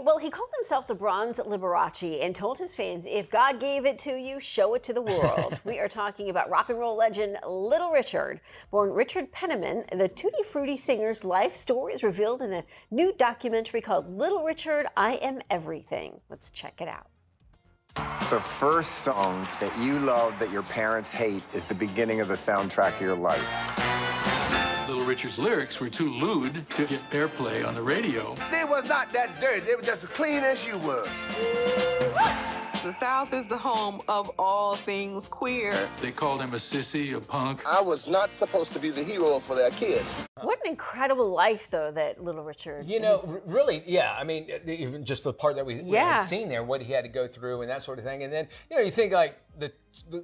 Well, he called himself the Bronze Liberace and told his fans, if God gave it to you, show it to the world. We are talking about rock and roll legend Little Richard. Born Richard Penniman, the Tutti Frutti singer's life story is revealed in a new documentary called Little Richard, I Am Everything. Let's check it out. The first songs that you love that your parents hate is the beginning of the soundtrack of your life. Little Richard's lyrics were too lewd to get airplay on the radio. They was not that dirty. They were just as clean as you were. The South is the home of all things queer. They called him a sissy, a punk. I was not supposed to be the hero for their kids. What an incredible life, though, that Little Richard. You know, really, yeah. I mean, even just the part that we had seen there, what he had to go through and that sort of thing. And then, you know, you think like the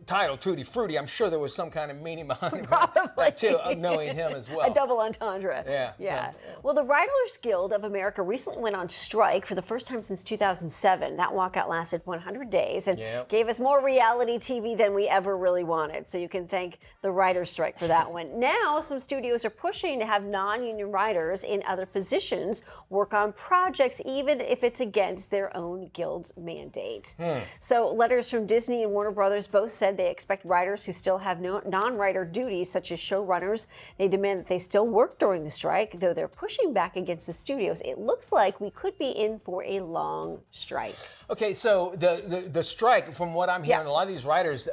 title Tutti Frutti, I'm sure there was some kind of meaning behind that too, knowing him as well. A double entendre. Yeah. Well, the Writers Guild of America recently went on strike for the first time since 2007. That walkout lasted 100 days and gave us more reality TV than we ever really wanted. So you can thank the writers' strike for that one. Now, some studios are pushing to have non-union writers in other positions work on projects, even if it's against their own guild's mandate. So letters from Disney and Warner Brothers both said they expect writers who still have non-writer duties, such as showrunners. They demand that they still work during the strike, though they're pushing back against the studios. It looks like we could be in for a long strike. Okay, so the strike, from what I'm hearing, a lot of these writers,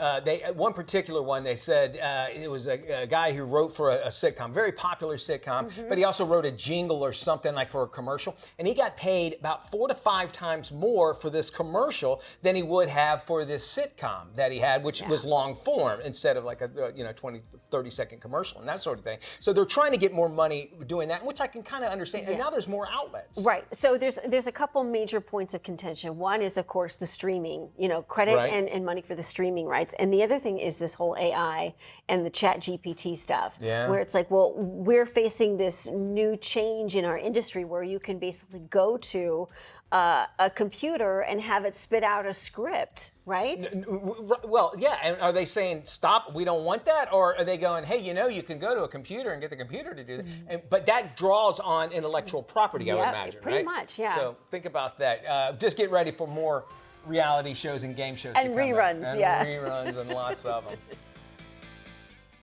one particular one, they said it was a guy who wrote for a sitcom, very popular sitcom, but he also wrote a jingle or something like for a commercial, and he got paid about 4 to 5 times more for this commercial than he would have for this sitcom that he had, which was long form instead of like a 20, 30-second commercial and that sort of thing. So they're trying to get more money doing that, which I can kind of understand. And now there's more outlets. Right. So there's a couple major points of contention. One is, of course, the streaming, credit and money for the streaming rights. And the other thing is this whole AI and the Chat GPT stuff, where it's like, well, we're facing this new change in our industry where you can basically go to a computer and have it spit out a script, right? Well, yeah. And are they saying, stop, we don't want that? Or are they going, hey, you can go to a computer and get the computer to do that? But that draws on intellectual property, I would imagine, pretty much, yeah. So think about that. Just get ready for more reality shows and game shows and reruns, and reruns and lots of them.